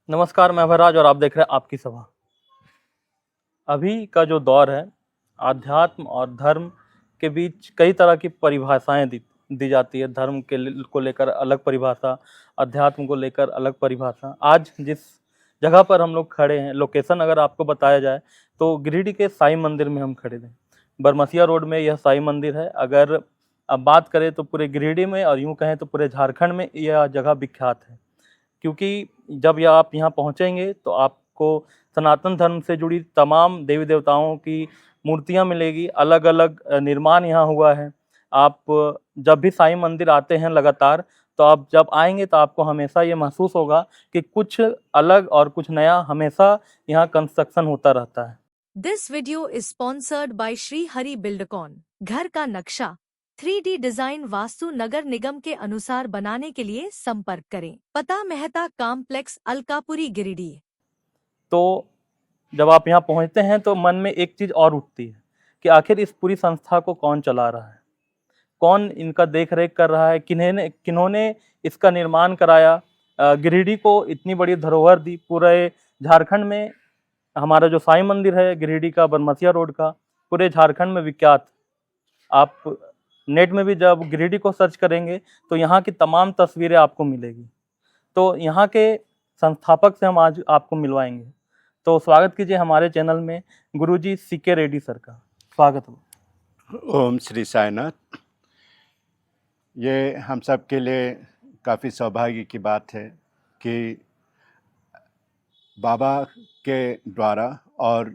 नमस्कार, मैं भराज और आप देख रहे हैं आपकी सभा। अभी का जो दौर है, आध्यात्म और धर्म के बीच कई तरह की परिभाषाएं दी जाती है। धर्म को लेकर अलग परिभाषा, अध्यात्म को लेकर अलग परिभाषा। आज जिस जगह पर हम लोग खड़े हैं, लोकेशन अगर आपको बताया जाए तो गिरिडीह के साईं मंदिर में हम खड़े हैं। बरमसिया रोड में यह साईं मंदिर है। अगर अब बात करें तो पूरे गिरिडीह में और यूँ कहें तो पूरे झारखंड में यह जगह विख्यात है, क्योंकि जब यह आप यहाँ पहुँचेंगे तो आपको सनातन धर्म से जुड़ी तमाम देवी देवताओं की मूर्तियाँ मिलेगी। अलग अलग निर्माण यहाँ हुआ है। आप जब भी साईं मंदिर आते हैं लगातार, तो आप जब आएंगे तो आपको हमेशा ये महसूस होगा कि कुछ अलग और कुछ नया हमेशा यहाँ कंस्ट्रक्शन होता रहता है। This video is sponsored by Shri Hari Buildcon. घर का नक्शा 3D डिजाइन वास्तु नगर निगम के अनुसार बनाने के लिए संपर्क करें। पता मेहता कॉम्प्लेक्स, अलकापुरी, गिरिडीह। तो जब आप यहाँ पहुँचते हैं तो मन में एक चीज़ और उठती है कि आखिर इस पूरी संस्था को कौन चला रहा है, कौन इनका देख रेख कर रहा है, किन्होंने इसका निर्माण कराया। गिरिडीह को इतनी बड़ी धरोहर दी। पूरे झारखंड में हमारा जो साईं मंदिर है गिरिडीह का, बरमसिया रोड का, पूरे झारखंड में विख्यात। आप नेट में भी जब गिरिडीह को सर्च करेंगे तो यहाँ की तमाम तस्वीरें आपको मिलेगी। तो यहाँ के संस्थापक से हम आज आपको मिलवाएंगे। तो स्वागत कीजिए हमारे चैनल में गुरुजी सीके रेड्डी सर का। स्वागत हो। ओम श्री साईनाथ। ये हम सब के लिए काफ़ी सौभाग्य की बात है कि बाबा के द्वारा और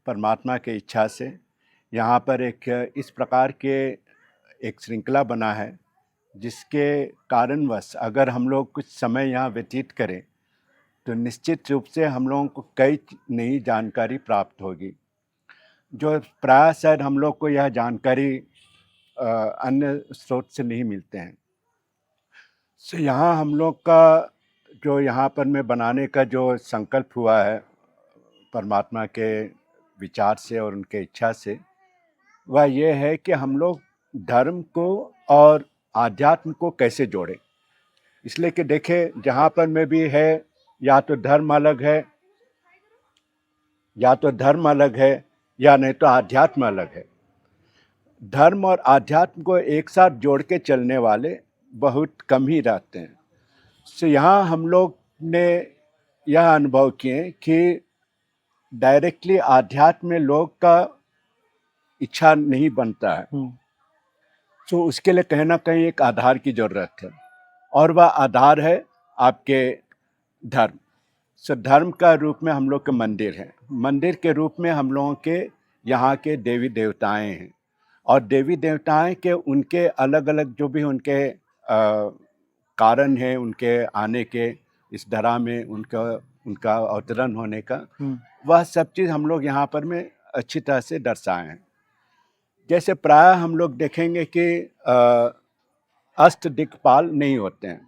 परमात्मा के इच्छा से यहाँ पर एक इस प्रकार के एक श्रृंखला बना है, जिसके कारणवश अगर हम लोग कुछ समय यहाँ व्यतीत करें तो निश्चित रूप से हम लोगों को कई नई जानकारी प्राप्त होगी, जो प्राय शायद हम लोग को यह जानकारी अन्य स्रोत से नहीं मिलते हैं। सो यहाँ हम लोग का जो यहाँ पर में बनाने का जो संकल्प हुआ है परमात्मा के विचार से और उनके इच्छा से, वह ये है कि हम लोग धर्म को और आध्यात्म को कैसे जोड़ें। इसलिए कि देखें, जहाँ पर में भी है या तो धर्म अलग है, या नहीं तो आध्यात्म अलग है। धर्म और आध्यात्म को एक साथ जोड़ के चलने वाले बहुत कम ही रहते हैं। सो यहाँ हम लोग ने यह अनुभव किए कि डायरेक्टली आध्यात्म में लोग का इच्छा नहीं बनता है। सो उसके लिए कहीं ना कहीं एक आधार की ज़रूरत है, और वह आधार है आपके धर्म। सो धर्म का रूप में हम लोग के मंदिर हैं। मंदिर के रूप में हम लोगों के यहाँ के देवी देवताएं हैं, और देवी देवताएं के उनके अलग अलग जो भी उनके कारण है, उनके आने के इस धरा में उनका अवतरण होने का, वह सब चीज़ हम लोग यहाँ पर में अच्छी तरह से दर्शाए हैं। जैसे प्राय हम लोग देखेंगे कि अष्ट दिक्पाल नहीं होते हैं,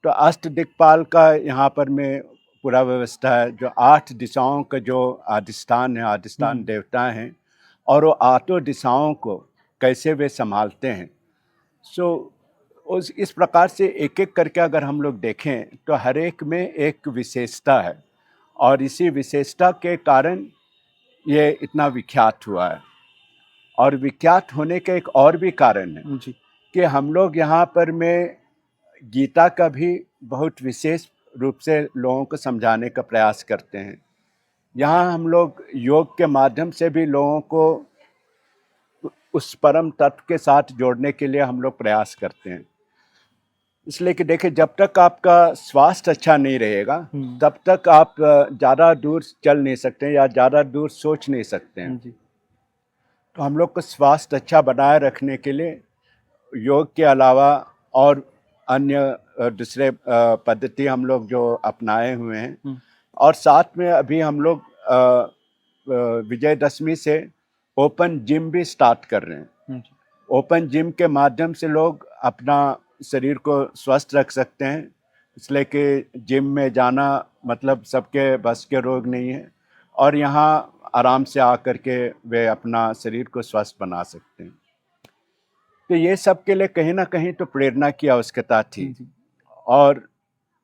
तो अष्ट दिक्पाल का यहाँ पर में पूरा व्यवस्था है। जो 8 दिशाओं का जो अधिष्ठान है, अधिष्ठान देवता हैं, और वो 8 दिशाओं को कैसे वे संभालते हैं। सो इस प्रकार से एक एक करके अगर हम लोग देखें तो हर एक में एक विशेषता है, और इसी विशेषता के कारण ये इतना विख्यात हुआ है। और विख्यात होने का एक और भी कारण है जी। कि हम लोग यहाँ पर में गीता का भी बहुत विशेष रूप से लोगों को समझाने का प्रयास करते हैं। यहाँ हम लोग योग के माध्यम से भी लोगों को उस परम तत्व के साथ जोड़ने के लिए हम लोग प्रयास करते हैं। इसलिए कि देखिए, जब तक आपका स्वास्थ्य अच्छा नहीं रहेगा तब तक आप ज़्यादा दूर चल नहीं सकते या ज़्यादा दूर सोच नहीं सकते हैं। जी। तो हम लोग को स्वास्थ्य अच्छा बनाए रखने के लिए योग के अलावा और अन्य दूसरे पद्धति हम लोग जो अपनाए हुए हैं, और साथ में अभी हम लोग विजयदशमी से ओपन जिम भी स्टार्ट कर रहे हैं। ओपन जिम के माध्यम से लोग अपना शरीर को स्वस्थ रख सकते हैं, इसलिए कि जिम में जाना मतलब सबके बस के रोग नहीं है, और यहाँ आराम से आकर के वे अपना शरीर को स्वस्थ बना सकते हैं। तो ये सब के लिए कहीं ना कहीं तो प्रेरणा की आवश्यकता थी। और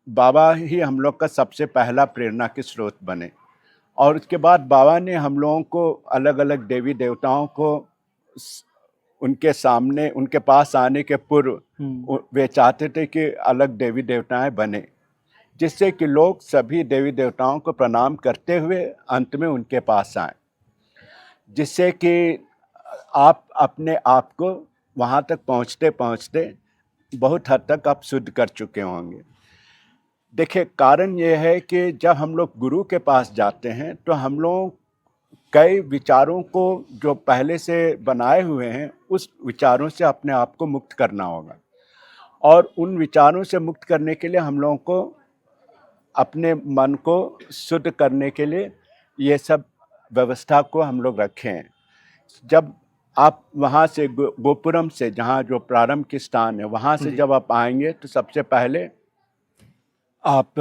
बाबा ही हम लोग का सबसे पहला प्रेरणा के स्रोत बने। और उसके बाद बाबा ने हम लोगों को अलग अलग देवी देवताओं को उनके सामने, उनके पास आने के पूर्व वे चाहते थे कि अलग देवी देवताएं बने, जिससे कि लोग सभी देवी देवताओं को प्रणाम करते हुए अंत में उनके पास आए, जिससे कि आप अपने आप को वहाँ तक पहुँचते पहुँचते बहुत हद तक आप शुद्ध कर चुके होंगे। देखिए, कारण ये है कि जब हम लोग गुरु के पास जाते हैं तो हम लोग कई विचारों को जो पहले से बनाए हुए हैं उस विचारों से अपने आप को मुक्त करना होगा, और उन विचारों से मुक्त करने के लिए हम लोगों को अपने मन को शुद्ध करने के लिए ये सब व्यवस्था को हम लोग रखे हैं। जब आप वहाँ से गोपुरम से, जहाँ जो प्रारंभ की स्थान है, वहाँ से जब आप आएंगे तो सबसे पहले आप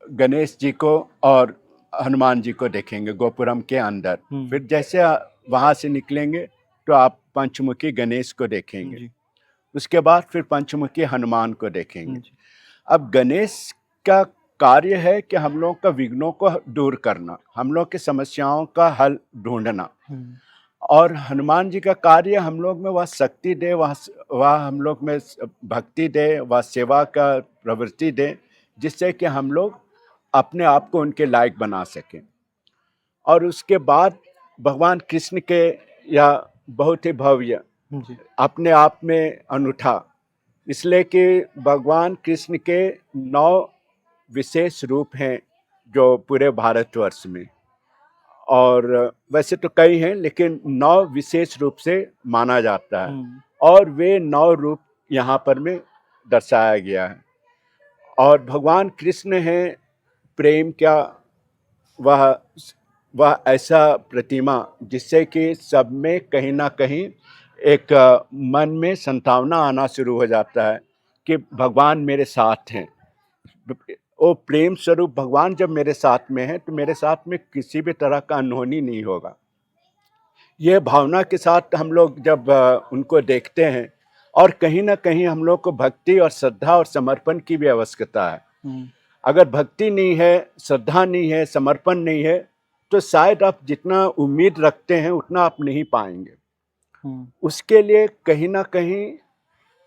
गणेश जी को और हनुमान जी को देखेंगे गोपुरम के अंदर। फिर जैसे वहाँ से निकलेंगे तो आप पंचमुखी गणेश को देखेंगे, उसके बाद फिर पंचमुखी हनुमान को देखेंगे। अब गणेश का कार्य है कि हम लोग का विघ्नों को दूर करना, हम लोग की समस्याओं का हल ढूंढना, और हनुमान जी का कार्य हम लोग में वह शक्ति दे, वह हम लोग में भक्ति दे, वह सेवा का प्रवृत्ति दे, जिससे कि हम लोग अपने आप को उनके लायक बना सकें। और उसके बाद भगवान कृष्ण के या बहुत ही भव्य, अपने आप में अनूठा, इसलिए कि भगवान कृष्ण के 9 विशेष रूप हैं जो पूरे भारतवर्ष में, और वैसे तो कई हैं लेकिन 9 विशेष रूप से माना जाता है, और वे 9 रूप यहाँ पर में दर्शाया गया है। और भगवान कृष्ण हैं प्रेम का वह ऐसा प्रतिमा जिससे कि सब में कहीं ना कहीं एक मन में संभावना आना शुरू हो जाता है कि भगवान मेरे साथ हैं। वो प्रेम स्वरूप भगवान जब मेरे साथ में है तो मेरे साथ में किसी भी तरह का अनहोनी नहीं होगा। ये भावना के साथ हम लोग जब उनको देखते हैं, और कहीं ना कहीं हम लोग को भक्ति और श्रद्धा और समर्पण की भी आवश्यकता है। अगर भक्ति नहीं है, श्रद्धा नहीं है, समर्पण नहीं है, तो शायद आप जितना उम्मीद रखते हैं उतना आप नहीं पाएंगे। उसके लिए कहीं ना कहीं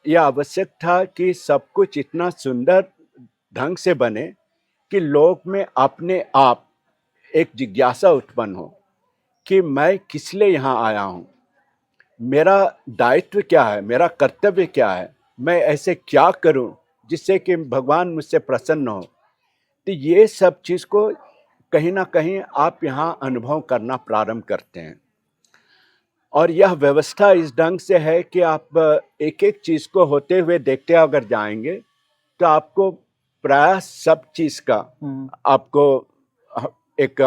यह आवश्यक था कि सब कुछ इतना सुंदर ढंग से बने कि लोग में अपने आप एक जिज्ञासा उत्पन्न हो कि मैं किस लिए यहाँ आया हूँ, मेरा दायित्व क्या है, मेरा कर्तव्य क्या है, मैं ऐसे क्या करूँ जिससे कि भगवान मुझसे प्रसन्न हो। तो ये सब चीज़ को कहीं ना कहीं आप यहाँ अनुभव करना प्रारंभ करते हैं, और यह व्यवस्था इस ढंग से है कि आप एक एक चीज़ को होते हुए देखते अगर जाएंगे तो आपको प्राय सब चीज़ का आपको एक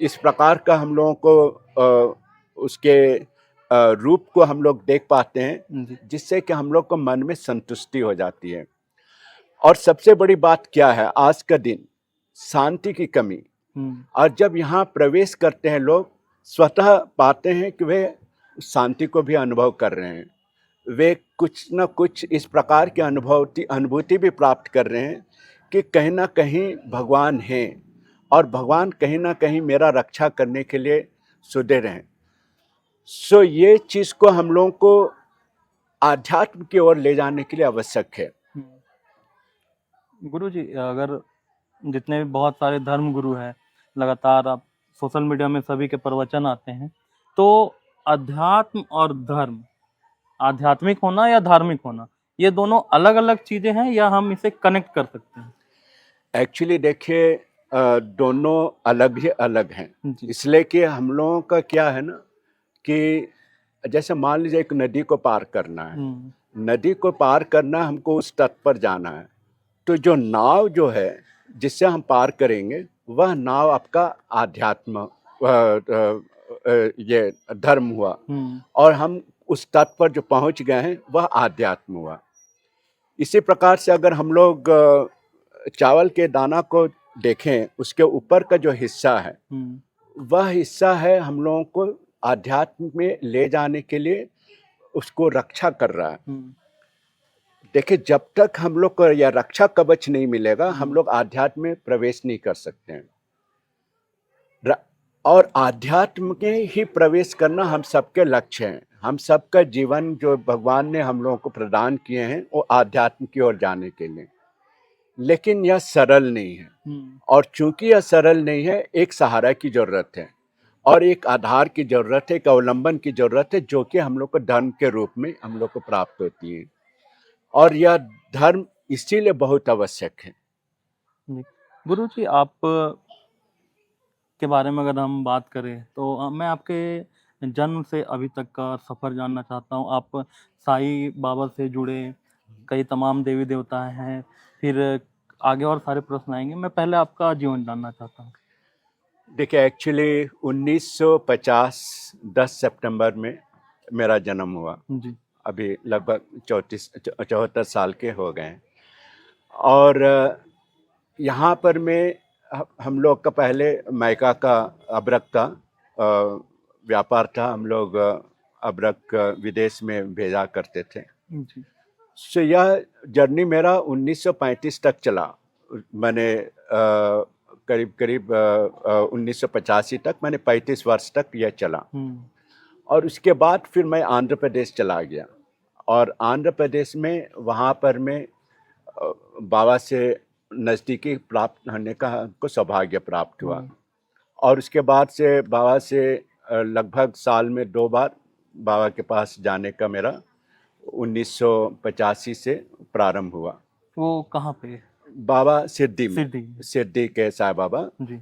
इस प्रकार का हम लोगों को उसके रूप को हम लोग देख पाते हैं, जिससे कि हम लोग को मन में संतुष्टि हो जाती है। और सबसे बड़ी बात क्या है आज का दिन, शांति की कमी। और जब यहाँ प्रवेश करते हैं लोग स्वतः पाते हैं कि वे शांति को भी अनुभव कर रहे हैं, वे कुछ न कुछ इस प्रकार की अनुभूति भी प्राप्त कर रहे हैं कि कहीं ना कहीं भगवान हैं, और भगवान कहीं ना कहीं मेरा रक्षा करने के लिए सुधे रहें। सो ये चीज़ को हम लोगों को आध्यात्म की ओर ले जाने के लिए आवश्यक है। गुरु जी, अगर जितने भी बहुत सारे धर्म गुरु हैं, लगातार आप सोशल मीडिया में सभी के प्रवचन आते हैं, तो अध्यात्म और धर्म, आध्यात्मिक होना या धार्मिक होना, ये दोनों अलग अलग चीजें हैं या हम इसे कनेक्ट कर सकते हैं? एक्चुअली देखिए, दोनों अलग ही अलग हैं, इसलिए कि हम लोगों का क्या है ना कि जैसे मान लीजिए एक नदी को पार करना है, नदी को पार करना, हमको उस तट पर जाना है, तो जो नाव जो है जिससे हम पार करेंगे वह नाव आपका आध्यात्म ये धर्म हुआ, और हम उस तट पर जो पहुंच गए हैं वह आध्यात्म हुआ। इसी प्रकार से अगर हम लोग चावल के दाना को देखें, उसके ऊपर का जो हिस्सा है वह हिस्सा है हम लोगों को आध्यात्म में ले जाने के लिए उसको रक्षा कर रहा है। देखिए, जब तक हम लोग को यह रक्षा कवच नहीं मिलेगा, हम लोग आध्यात्म में प्रवेश नहीं कर सकते हैं। और आध्यात्म में ही प्रवेश करना हम सबके लक्ष्य हैं। हम सबका जीवन जो भगवान ने हम लोगों को प्रदान किए हैं, वो आध्यात्म की ओर जाने के लिए। लेकिन यह सरल नहीं है, और चूंकि यह सरल नहीं है, एक सहारा की जरूरत है और एक आधार की जरूरत है, एक अवलंबन की जरूरत है, जो कि हम लोग को धर्म के रूप में हम लोग को प्राप्त होती है। और यह धर्म इसीलिए बहुत आवश्यक है। गुरु जी, आप के बारे में अगर हम बात करें तो मैं आपके जन्म से अभी तक का सफ़र जानना चाहता हूँ। आप साईं बाबा से जुड़े, कई तमाम देवी देवता हैं, फिर आगे और सारे प्रश्न आएंगे। मैं पहले आपका जीवन जानना चाहता हूँ। देखिए, एक्चुअली 1950 10 सितंबर में मेरा जन्म हुआ। जी। अभी लगभग 74 साल के हो गए हैं। और यहाँ पर हम लोग का पहले मायका का अबरक का व्यापार था। हम लोग अबरक विदेश में भेजा करते थे। जी। सो यह जर्नी मेरा 1935 तक चला। मैंने करीब करीब 1985 तक, मैंने 35 वर्ष तक यह चला। और उसके बाद फिर मैं आंध्र प्रदेश चला गया, और आंध्र प्रदेश में वहाँ पर मैं बाबा से नज़दीकी प्राप्त होने का हमको सौभाग्य प्राप्त हुआ। और उसके बाद से बाबा से लगभग साल में 2 बार बाबा के पास जाने का मेरा 1985 से प्रारंभ हुआ। वो कहाँ पे? बाबा शिरडी में, शिरडी के साईं बाबा। जी।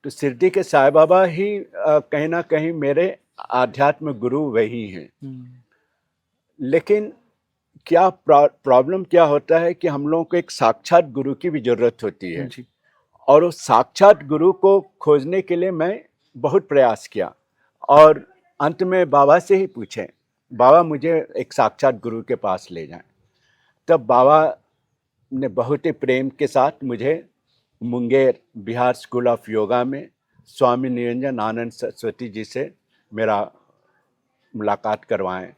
तो शिरडी के साईं बाबा ही कहीं ना कहीं मेरे आध्यात्म गुरु वही हैं। लेकिन क्या प्रॉब्लम क्या होता है कि हम लोगों को एक साक्षात गुरु की भी जरूरत होती है। जी। और उस साक्षात गुरु को खोजने के लिए मैं बहुत प्रयास किया, और अंत में बाबा से ही पूछे, बाबा मुझे एक साक्षात गुरु के पास ले जाएं। तब बाबा ने बहुत ही प्रेम के साथ मुझे मुंगेर बिहार स्कूल ऑफ योगा में स्वामी निरंजन आनंद सरस्वती जी से मेरा मुलाकात करवाएं।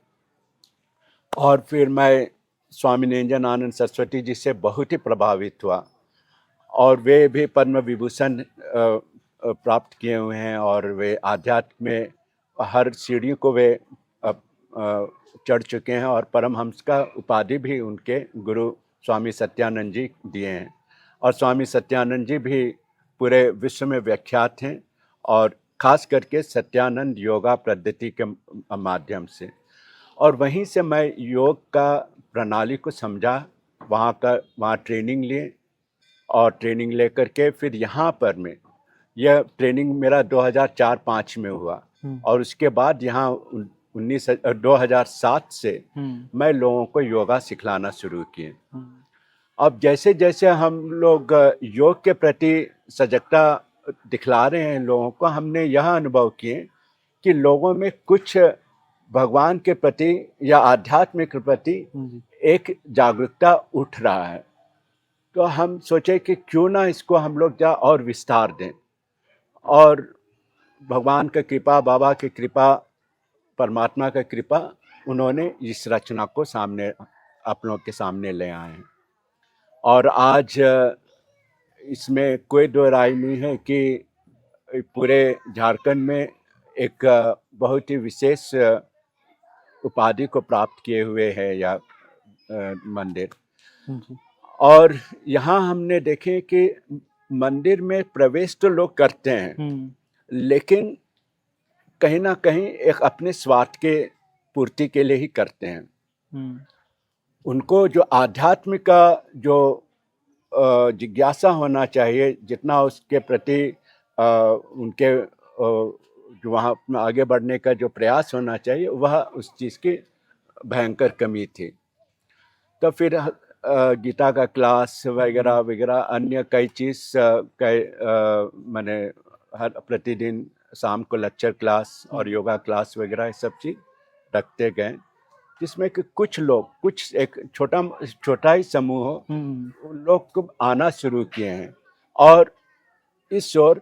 और फिर मैं स्वामी निरंजन आनंद सरस्वती जी से बहुत ही प्रभावित हुआ, और वे भी पद्म विभूषण प्राप्त किए हुए हैं, और वे आध्यात्म में हर सीढ़ी को वे चढ़ चुके हैं, और परमहंस का उपाधि भी उनके गुरु स्वामी सत्यानंद जी दिए हैं। और स्वामी सत्यानंद जी भी पूरे विश्व में विख्यात हैं, और ख़ास करके सत्यानंद योगा पद्धति के माध्यम से। और वहीं से मैं योग का प्रणाली को समझा, वहाँ ट्रेनिंग लिए, और ट्रेनिंग लेकर के फिर यहाँ पर यह ट्रेनिंग मेरा 2004-05 में हुआ। और उसके बाद यहाँ 2007 से मैं लोगों को योगा सिखलाना शुरू किए। अब जैसे जैसे हम लोग योग के प्रति सजगता दिखला रहे हैं लोगों को, हमने यह अनुभव किए कि लोगों में कुछ भगवान के प्रति या आध्यात्म के प्रति एक जागरूकता उठ रहा है। तो हम सोचे कि क्यों ना इसको हम लोग और विस्तार दें। और भगवान की कृपा, बाबा की कृपा, परमात्मा की कृपा, उन्होंने इस रचना को सामने आप लोगों के सामने ले आए हैं। और आज इसमें कोई दो राय नहीं है कि पूरे झारखंड में एक बहुत ही विशेष उपाधि को प्राप्त किए हुए है यह मंदिर। और यहाँ हमने देखे कि मंदिर में प्रवेश तो लोग करते हैं, लेकिन कहीं ना कहीं एक अपने स्वार्थ के पूर्ति के लिए ही करते हैं। उनको जो आध्यात्म का जो जिज्ञासा होना चाहिए, जितना उसके प्रति उनके जो वहाँ आगे बढ़ने का जो प्रयास होना चाहिए, वह उस चीज़ की भयंकर कमी थी। तो फिर गीता का क्लास वगैरह वगैरह अन्य कई चीज़ मैंने हर प्रतिदिन शाम को लेक्चर क्लास और योगा क्लास वगैरह सब चीज़ रखते गए, जिसमें कि कुछ लोग, कुछ एक छोटा ही समूह हो, उन लोग को आना शुरू किए हैं, और इस ओर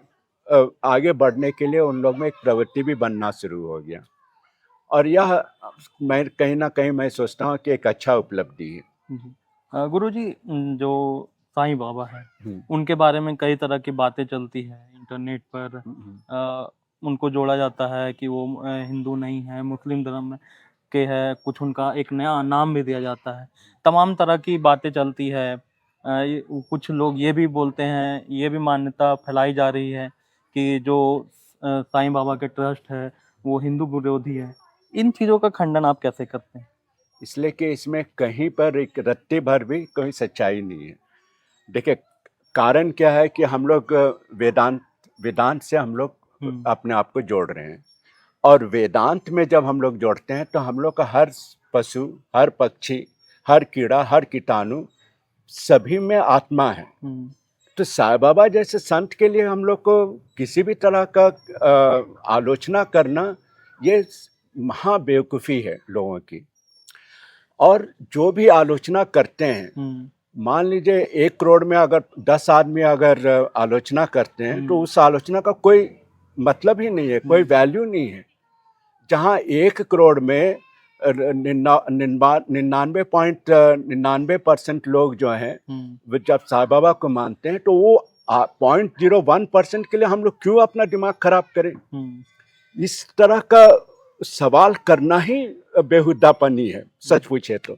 आगे बढ़ने के लिए उन लोग में एक प्रवृत्ति भी बनना शुरू हो गया। और यह मैं कहीं ना कहीं मैं सोचता हूँ कि एक अच्छा उपलब्धि है। गुरुजी, जो साईं बाबा हैं, हम्म, उनके बारे में कई तरह की बातें चलती है इंटरनेट पर। हम्म, उनको जोड़ा जाता है कि वो हिंदू नहीं है, मुस्लिम धर्म में के है, कुछ उनका एक नया नाम भी दिया जाता है। तमाम तरह की बातें चलती है। कुछ लोग ये भी बोलते हैं, ये भी मान्यता फैलाई जा रही है कि जो साईं बाबा के ट्रस्ट है वो हिंदू विरोधी है। इन चीज़ों का खंडन आप कैसे करते हैं? इसलिए कि इसमें कहीं पर एक रत्ती भर भी कोई सच्चाई नहीं है। देखिए, कारण क्या है कि हम लोग वेदांत वेदांत से हम लोग हम्म। अपने आप को जोड़ रहे हैं, और वेदांत में जब हम लोग जोड़ते हैं तो हम लोग का हर पशु, हर पक्षी, हर कीड़ा, हर कीटाणु, सभी में आत्मा है। हम्म। तो साईं बाबा जैसे संत के लिए हम लोग को किसी भी तरह का आलोचना करना, ये महा बेवकूफ़ी है लोगों की। और जो भी आलोचना करते हैं, हम्म। मान लीजिए 1 करोड़ में अगर 10 आदमी अगर आलोचना करते हैं तो उस आलोचना का कोई मतलब ही नहीं है, कोई वैल्यू नहीं है। जहाँ 1 करोड़ में 99.99% लोग जो हैं वो जब साईं बाबा को मानते हैं, तो वो 0.01% के लिए हम लोग क्यों अपना दिमाग खराब करें? इस तरह का सवाल करना ही बेहुदापनी है, सच पूछे तो।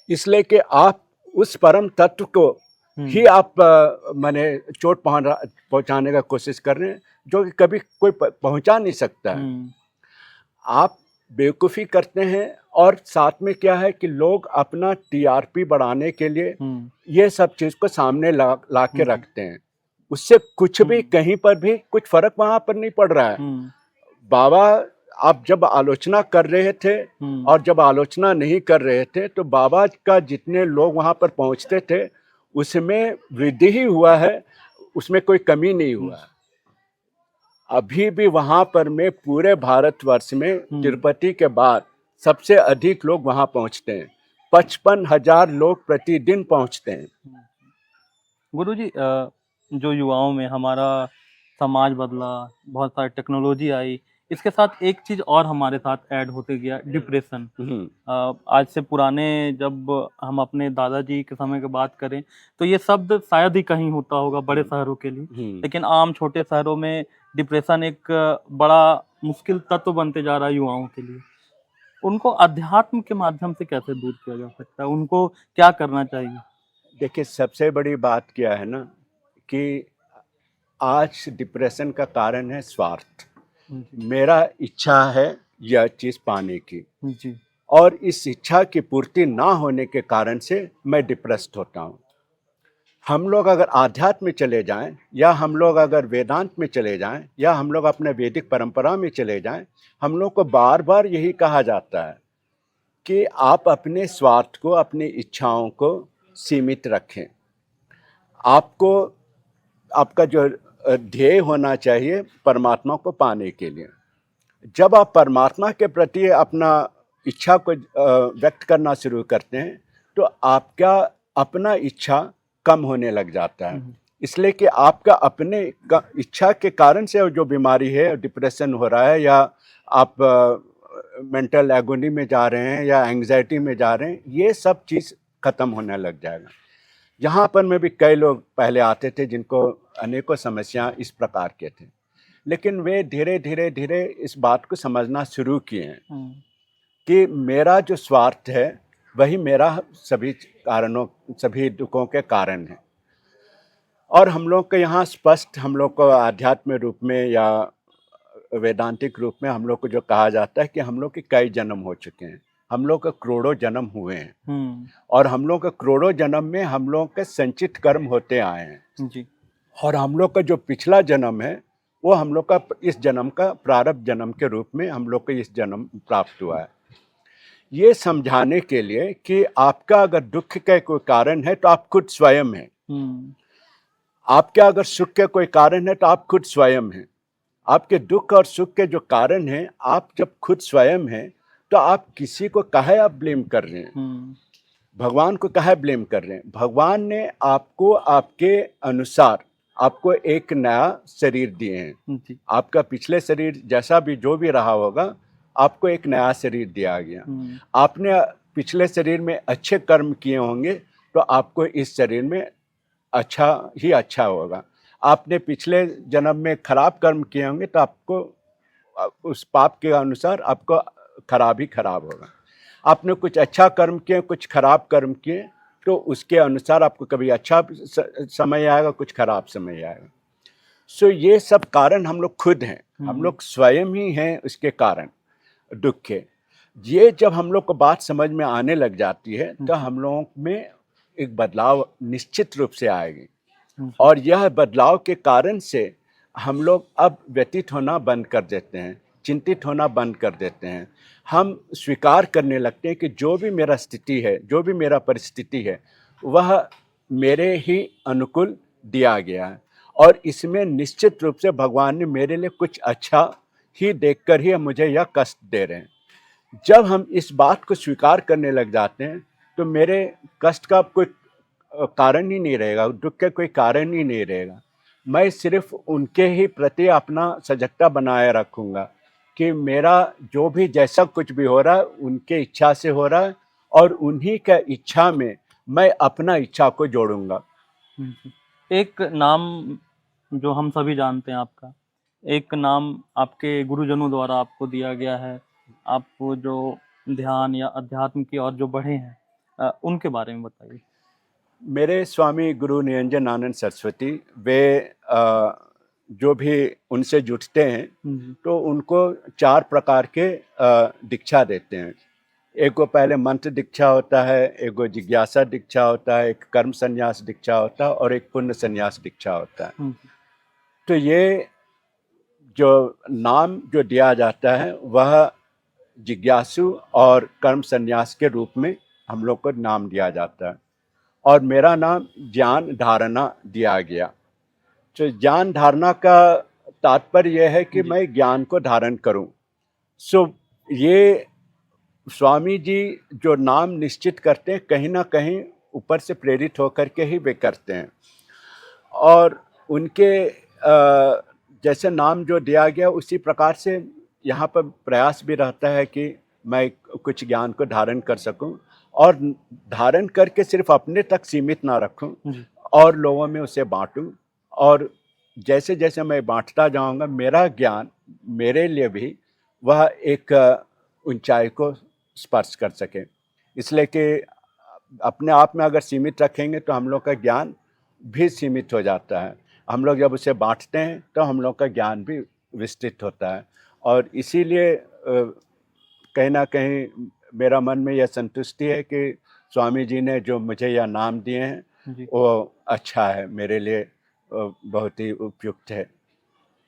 इसलिए कि आप उस परम तत्व को ही आप माने चोट पहुंचाने का कोशिश कर रहे हैं, जो कि कभी कोई पहुंचा नहीं सकता है। आप बेवकूफ़ी करते हैं, और साथ में क्या है कि लोग अपना टीआरपी बढ़ाने के लिए ये सब चीज़ को सामने ला के रखते हैं। उससे कुछ भी कहीं पर भी कुछ फर्क वहाँ पर नहीं पड़ रहा है। बाबा आप जब आलोचना कर रहे थे और जब आलोचना नहीं कर रहे थे, तो बाबा का जितने लोग वहाँ पर पहुँचते थे उसमें वृद्धि ही हुआ है, उसमें कोई कमी नहीं हुआ है। अभी भी वहाँ पर में पूरे भारतवर्ष में तिरुपति के बाद सबसे अधिक लोग वहाँ पहुँचते हैं। 55,000 लोग प्रतिदिन पहुँचते हैं। गुरुजी, जो युवाओं में हमारा समाज बदला, बहुत सारी टेक्नोलॉजी आई, इसके साथ एक चीज़ और हमारे साथ ऐड होते गया, डिप्रेशन। आज से पुराने जब हम अपने दादाजी के समय की बात करें तो ये शब्द शायद ही कहीं होता होगा बड़े शहरों के लिए, लेकिन आम छोटे शहरों में डिप्रेशन एक बड़ा मुश्किल तत्व बनते जा रहा है युवाओं के लिए। उनको अध्यात्म के माध्यम से कैसे दूर किया जा सकता है? उनको क्या करना चाहिए? देखिए, सबसे बड़ी बात क्या है ना कि आज डिप्रेशन का कारण है स्वार्थ। मेरा इच्छा है यह चीज़ पाने की जी। और इस इच्छा की पूर्ति ना होने के कारण से मैं डिप्रेस्ड होता हूँ। हम लोग अगर आध्यात्म में चले जाएं, या हम लोग अगर वेदांत में चले जाएं, या हम लोग अपने वैदिक परंपरा में चले जाएं, हम लोग को बार बार यही कहा जाता है कि आप अपने स्वार्थ को, अपनी इच्छाओं को सीमित रखें। आपको आपका जो ध्येय होना चाहिए परमात्मा को पाने के लिए। जब आप परमात्मा के प्रति अपना इच्छा को व्यक्त करना शुरू करते हैं, तो आपका अपना इच्छा कम होने लग जाता है। इसलिए कि आपका अपने इच्छा के कारण से जो बीमारी है, डिप्रेशन हो रहा है, या आप मेंटल एगोनी में जा रहे हैं, या एंग्जाइटी में जा रहे हैं, ये सब चीज़ खत्म होने लग जाएगा। यहाँ पर में भी कई लोग पहले आते थे जिनको अनेकों समस्याएं इस प्रकार के थे, लेकिन वे धीरे धीरे धीरे इस बात को समझना शुरू किए हैं कि मेरा जो स्वार्थ है वही मेरा सभी कारणों, सभी दुखों के कारण है। और हम लोग के यहाँ स्पष्ट, हम लोग को आध्यात्म रूप में या वेदांतिक रूप में हम लोग को जो कहा जाता है कि हम लोग के कई जन्म हो चुके हैं, हम लोग के करोड़ों जन्म हुए हैं, और हम लोग के करोड़ों जन्म में हम लोग के संचित कर्म होते आए हैं जी। और हम लोग का जो पिछला जन्म है वो हम लोग का इस जन्म का प्रारब्ध जन्म के रूप में हम लोग को इस जन्म प्राप्त हुआ है। ये समझाने के लिए कि आपका अगर दुख का कोई कारण है तो आप खुद स्वयं हैं, आपका अगर सुख के कोई कारण है तो आप खुद स्वयं हैं। आपके दुख और सुख के जो कारण हैं, आप जब खुद स्वयं हैं तो आप किसी को काहे आप ब्लेम कर रहे हैं? भगवान को काहे ब्लेम कर रहे हैं? भगवान ने आपको आपके अनुसार आपको एक नया शरीर दिए हैं। आपका पिछले शरीर जैसा भी जो भी रहा होगा, आपको एक नया शरीर दिया गया। आपने पिछले शरीर में अच्छे कर्म किए होंगे तो आपको इस शरीर में अच्छा ही अच्छा होगा। आपने पिछले जन्म में खराब कर्म किए होंगे तो आपको उस पाप के अनुसार आपको खराब ही खराब होगा। आपने कुछ अच्छा कर्म किए, कुछ खराब कर्म किए, तो उसके अनुसार आपको कभी अच्छा समय आएगा, कुछ खराब समय आएगा। सो ये सब कारण हम लोग खुद हैं, हम लोग स्वयं ही हैं उसके कारण दुख के। ये जब हम लोग को बात समझ में आने लग जाती है तो हम लोगों में एक बदलाव निश्चित रूप से आएगी, और यह बदलाव के कारण से हम लोग अब व्यतीत होना बंद कर देते हैं, चिंतित होना बंद कर देते हैं। हम स्वीकार करने लगते हैं कि जो भी मेरा स्थिति है, जो भी मेरा परिस्थिति है, वह मेरे ही अनुकूल दिया गया है, और इसमें निश्चित रूप से भगवान ने मेरे लिए कुछ अच्छा ही देखकर ही मुझे यह कष्ट दे रहे हैं। जब हम इस बात को स्वीकार करने लग जाते हैं तो मेरे कष्ट का कोई कारण ही नहीं रहेगा, दुख का कोई कारण ही नहीं रहेगा। मैं सिर्फ उनके ही प्रति अपना सजगता बनाए रखूँगा कि मेरा जो भी जैसा कुछ भी हो रहा है उनके इच्छा से हो रहा है, और उन्हीं का इच्छा में मैं अपना इच्छा को जोड़ूंगा। एक नाम जो हम सभी जानते हैं आपका, एक नाम आपके गुरुजनों द्वारा आपको दिया गया है, आप जो ध्यान या अध्यात्म की ओर जो बढ़े हैं, उनके बारे में बताइए। मेरे स्वामी गुरु निरंजन आनंद सरस्वती, वे जो भी उनसे जुटते हैं तो उनको 4 प्रकार के दीक्षा देते हैं। एक को पहले मंत्र दीक्षा होता है, एक को जिज्ञासा दीक्षा होता है, एक कर्म संन्यास दीक्षा होता है, और एक पुण्य संन्यास दीक्षा होता है। तो ये जो नाम जो दिया जाता है वह जिज्ञासु और कर्म संन्यास के रूप में हम लोग को नाम दिया जाता है, और मेरा नाम ज्ञान धारणा दिया गया। तो ज्ञान धारणा का तात्पर्य यह है कि मैं ज्ञान को धारण करूं। सो ये स्वामी जी जो नाम निश्चित करते हैं, कहीं ना कहीं ऊपर से प्रेरित होकर के ही वे करते हैं, और उनके जैसे नाम जो दिया गया उसी प्रकार से यहाँ पर प्रयास भी रहता है कि मैं कुछ ज्ञान को धारण कर सकूं, और धारण करके सिर्फ अपने तक सीमित ना रखूं और लोगों में उसे बांटूं, और जैसे जैसे मैं बांटता जाऊंगा मेरा ज्ञान मेरे लिए भी वह एक ऊंचाई को स्पर्श कर सके। इसलिए कि अपने आप में अगर सीमित रखेंगे तो हम लोग का ज्ञान भी सीमित हो जाता है। हम लोग जब उसे बांटते हैं तो हम लोग का ज्ञान भी विस्तृत होता है, और इसीलिए कहीं ना कहीं मेरा मन में यह संतुष्टि है कि स्वामी जी ने जो मुझे यह नाम दिए हैं वो अच्छा है, मेरे लिए बहुत ही उपयुक्त है।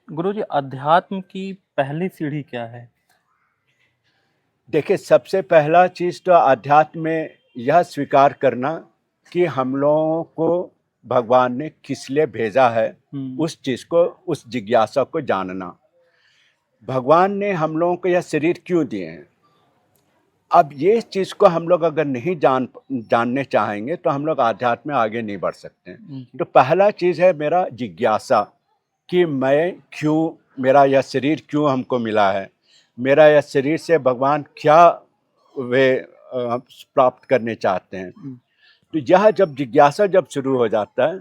गुरुजी, अध्यात्म की पहली सीढ़ी क्या है? देखिए, सबसे पहला चीज़ तो अध्यात्म में यह स्वीकार करना कि हम लोगों को भगवान ने किस लिए भेजा है, उस चीज़ को, उस जिज्ञासा को जानना। भगवान ने हम लोगों को यह शरीर क्यों दिए हैं, अब ये चीज़ को हम लोग अगर नहीं जानने चाहेंगे तो हम लोग आध्यात्म में आगे नहीं बढ़ सकते हैं। तो पहला चीज़ है मेरा जिज्ञासा कि मैं क्यों, मेरा यह शरीर क्यों हमको मिला है, मेरा यह शरीर से भगवान क्या वे प्राप्त करने चाहते हैं। तो यह जब जिज्ञासा जब शुरू हो जाता है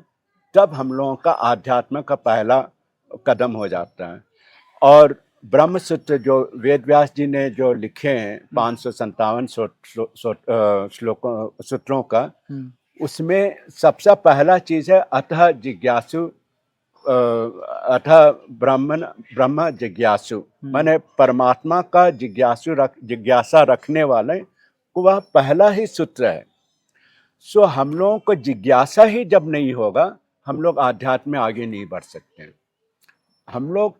तब हम लोगों का आध्यात्म का पहला कदम हो जाता है। और ब्रह्म सूत्र जो वेद व्यास जी ने जो लिखे हैं 557 श्लोकों सूत्रों का, उसमें सबसे पहला चीज़ है अतः जिज्ञासु, अतः ब्रह्म जिज्ञासु, माने परमात्मा का जिज्ञासा रखने वाले को वह पहला ही सूत्र है। सो हम लोगों को जिज्ञासा ही जब नहीं होगा हम लोग आध्यात्म में आगे नहीं बढ़ सकते हैं। हम लोग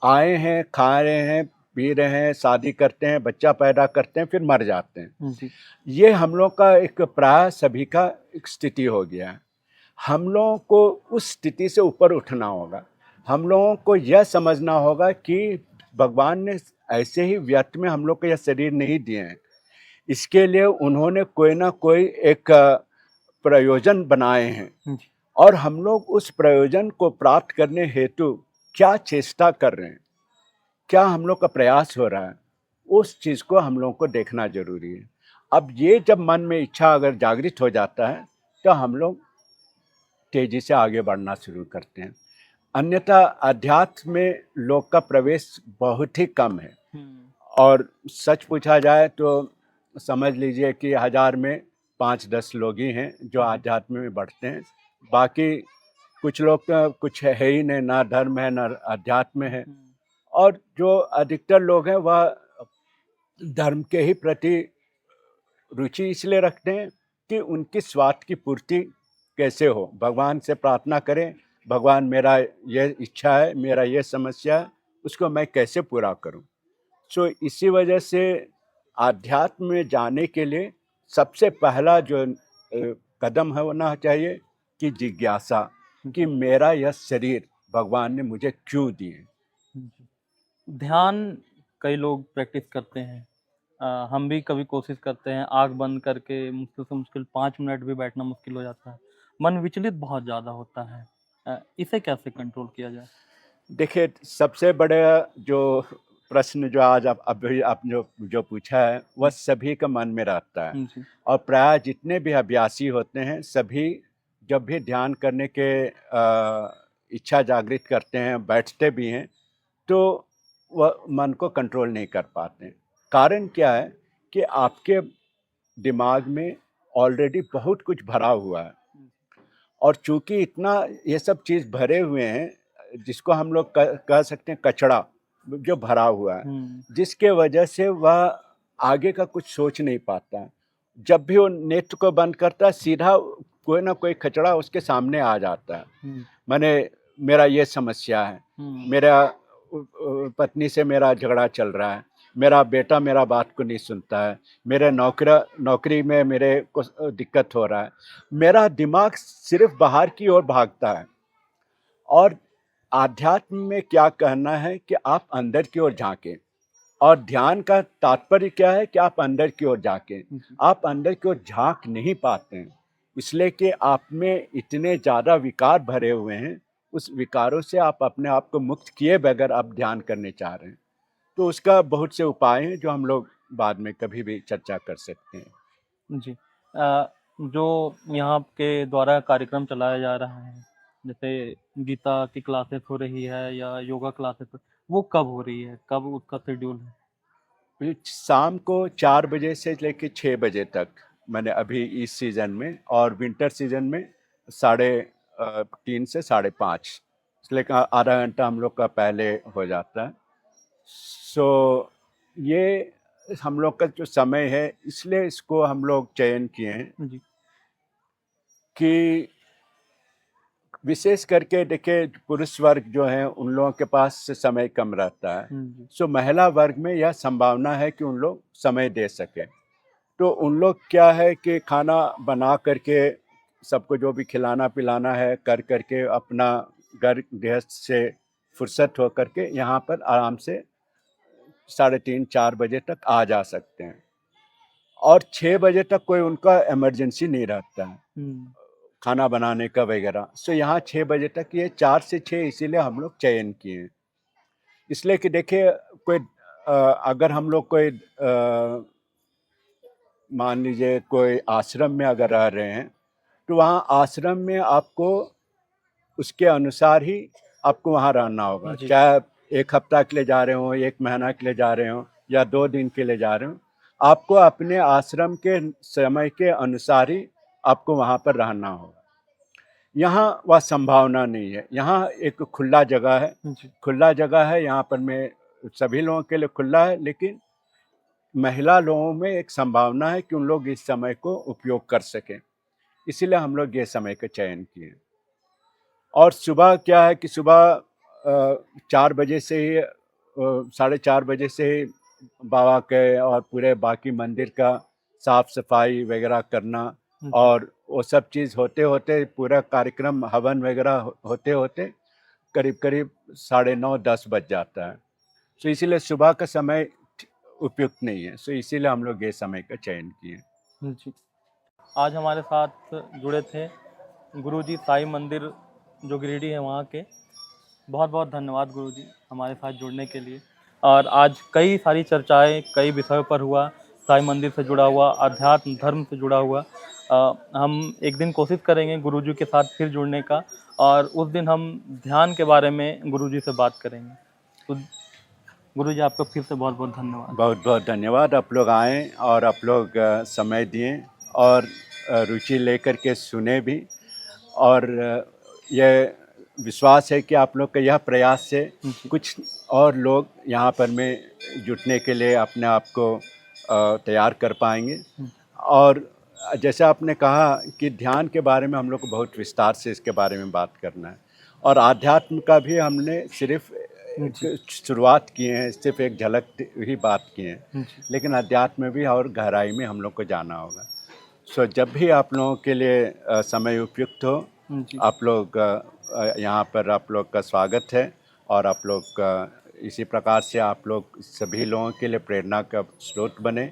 आए हैं, खा रहे हैं, पी रहे हैं, शादी करते हैं, बच्चा पैदा करते हैं, फिर मर जाते हैं। ये हम लोग का एक प्राय सभी का एक स्थिति हो गया है। हम लोगों को उस स्थिति से ऊपर उठना होगा। हम लोगों को यह समझना होगा कि भगवान ने ऐसे ही व्यर्थ में हम लोग को यह शरीर नहीं दिए हैं, इसके लिए उन्होंने कोई ना कोई एक प्रयोजन बनाए हैं, और हम लोग उस प्रयोजन को प्राप्त करने हेतु क्या चेष्टा कर रहे हैं, क्या हम लोग का प्रयास हो रहा है, उस चीज़ को हम लोगों को देखना जरूरी है। अब ये जब मन में इच्छा अगर जागृत हो जाता है तो हम लोग तेजी से आगे बढ़ना शुरू करते हैं। अन्यथा अध्यात्म में लोग का प्रवेश बहुत ही कम है, और सच पूछा जाए तो समझ लीजिए कि 1000 में 5-10 लोग ही हैं जो आध्यात्म में बढ़ते हैं। बाकी कुछ लोग तो कुछ है ही नहीं, ना धर्म है ना अध्यात्म है, और जो अधिकतर लोग हैं वह धर्म के ही प्रति रुचि इसलिए रखते हैं कि उनकी स्वार्थ की पूर्ति कैसे हो, भगवान से प्रार्थना करें, भगवान मेरा ये इच्छा है, मेरा ये समस्या है, उसको मैं कैसे पूरा करूं। सो इसी वजह से आध्यात्म में जाने के लिए सबसे पहला जो कदम है होना चाहिए कि जिज्ञासा, कि मेरा यह शरीर भगवान ने मुझे क्यों दिए। ध्यान कई लोग प्रैक्टिस करते हैं, हम भी कभी कोशिश करते हैं, आँख बंद करके मुश्किल से मुश्किल 5 मिनट भी बैठना मुश्किल हो जाता है, मन विचलित बहुत ज़्यादा होता है, इसे कैसे कंट्रोल किया जाए? देखिए, सबसे बड़ा जो प्रश्न जो आज अभी आप जो पूछा है वह सभी का मन में रहता है, जी। और प्राय जितने भी अभ्यासी होते हैं सभी जब भी ध्यान करने के इच्छा जागृत करते हैं, बैठते भी हैं, तो वह मन को कंट्रोल नहीं कर पाते हैं। कारण क्या है कि आपके दिमाग में ऑलरेडी बहुत कुछ भरा हुआ है, और चूंकि इतना ये सब चीज़ भरे हुए हैं जिसको हम लोग कह सकते हैं कचड़ा जो भरा हुआ है, जिसके वजह से वह आगे का कुछ सोच नहीं पाता है। जब भी वो नेत्र को बंद करता है सीधा कोई ना कोई कचड़ा उसके सामने आ जाता है। माने मेरा ये समस्या है, मेरा पत्नी से मेरा झगड़ा चल रहा है, मेरा बेटा मेरा बात को नहीं सुनता है, मेरे नौकरी में मेरे को दिक्कत हो रहा है। मेरा दिमाग सिर्फ बाहर की ओर भागता है। और आध्यात्म में क्या कहना है कि आप अंदर की ओर झांकें, और ध्यान का तात्पर्य क्या है कि आप अंदर की ओर झांकें। आप अंदर की ओर झांक नहीं पाते हैं, इसलिए कि आप में इतने ज़्यादा विकार भरे हुए हैं, उस विकारों से आप अपने आप को मुक्त किए बगैर आप ध्यान करने चाह रहे हैं। तो उसका बहुत से उपाय हैं जो हम लोग बाद में कभी भी चर्चा कर सकते हैं। जी। जो यहाँ के द्वारा कार्यक्रम चलाया जा रहा है, जैसे गीता की क्लासेस हो रही है या योगा क्लासेस, वो कब हो रही है, कब उसका शेड्यूल है? ये शाम को 4 बजे से लेके 6 बजे तक, मैंने अभी इस सीज़न में, और विंटर सीज़न में 3:30 से 5:30, इसलिए आधा घंटा हम लोग का पहले हो जाता है। सो ये हम लोग का जो समय है, इसलिए इसको हम लोग चयन किए हैं जी। कि विशेष करके देखिए पुरुष वर्ग जो हैं उन लोगों के पास समय कम रहता है, सो महिला वर्ग में यह संभावना है कि उन लोग समय दे सकें। तो उन लोग क्या है कि खाना बना करके सबको जो भी खिलाना पिलाना है कर करके अपना घर गृहस्थ से फुर्सत हो करके यहाँ पर आराम से 3:30-4 बजे तक आ जा सकते हैं, और 6 बजे तक कोई उनका इमरजेंसी नहीं रहता है खाना बनाने का वगैरह। सो यहाँ 6 बजे तक, ये 4 से 6 इसीलिए हम लोग चयन किए हैं। इसलिए कि देखिए कोई अगर हम लोग कोई मान लीजिए कोई आश्रम में अगर रह रहे हैं, तो वहाँ आश्रम में आपको उसके अनुसार ही आपको वहाँ रहना होगा। चाहे 1 हफ्ता के लिए जा रहे हो, 1 महीना के लिए जा रहे हो, या 2 दिन के लिए जा रहे हो, आपको अपने आश्रम के समय के अनुसार ही आपको वहाँ पर रहना होगा। यहाँ वह संभावना नहीं है। यहाँ एक खुला जगह है, खुला जगह है, यहाँ पर मैं सभी लोगों के लिए खुला है, लेकिन महिला लोगों में एक संभावना है कि उन लोग इस समय को उपयोग कर सकें, इसीलिए हम लोग ये समय का चयन किए। और सुबह क्या है कि सुबह 4 बजे से ही 4:30 बजे से ही बाबा के और पूरे बाकी मंदिर का साफ सफाई वगैरह करना, और वो सब चीज़ होते होते पूरा कार्यक्रम हवन वगैरह होते होते करीब करीब 9:30-10 बज जाता है। तो इसीलिए सुबह का समय उपयुक्त नहीं है, सो इसीलिए हम लोग ये समय का चयन किए। जी। आज हमारे साथ जुड़े थे गुरुजी साई मंदिर जो गिरिडीह है वहाँ के। बहुत बहुत धन्यवाद गुरुजी हमारे साथ जुड़ने के लिए। और आज कई सारी चर्चाएं कई विषयों पर हुआ, साईं मंदिर से जुड़ा हुआ, अध्यात्म धर्म से जुड़ा हुआ। हम एक दिन कोशिश करेंगे गुरुजी के साथ फिर जुड़ने का, और उस दिन हम ध्यान के बारे में गुरुजी से बात करेंगे। तो गुरुजी, आपका फिर से बहुत बहुत धन्यवाद। बहुत बहुत धन्यवाद। आप लोग आए और आप लोग समय दिए और रुचि लेकर के सुने भी, और यह विश्वास है कि आप लोग का यह प्रयास से कुछ और लोग यहाँ पर में जुटने के लिए अपने आप को तैयार कर पाएंगे। और जैसे आपने कहा कि ध्यान के बारे में हम लोग को बहुत विस्तार से इसके बारे में बात करना है, और आध्यात्म का भी हमने सिर्फ शुरुआत किए हैं, सिर्फ एक झलक ही बात किए हैं, लेकिन अध्यात्म में भी और गहराई में हम लोग को जाना होगा। सो जब भी आप लोगों के लिए समय उपयुक्त हो, आप लोग यहाँ पर आप लोग का स्वागत है, और आप लोग इसी प्रकार से आप लोग सभी लोगों के लिए प्रेरणा का स्रोत बने,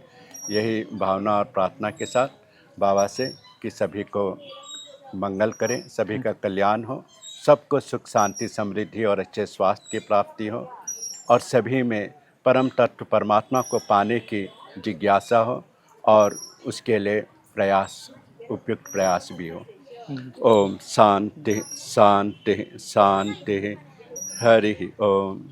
यही भावना और प्रार्थना के साथ बाबा से कि सभी को मंगल करें, सभी का कल्याण हो, सबको सुख शांति समृद्धि और अच्छे स्वास्थ्य की प्राप्ति हो, और सभी में परम तत्व परमात्मा को पाने की जिज्ञासा हो, और उसके लिए प्रयास, उपयुक्त प्रयास भी हो। ओम शांति शांति शांति। हरि ओम।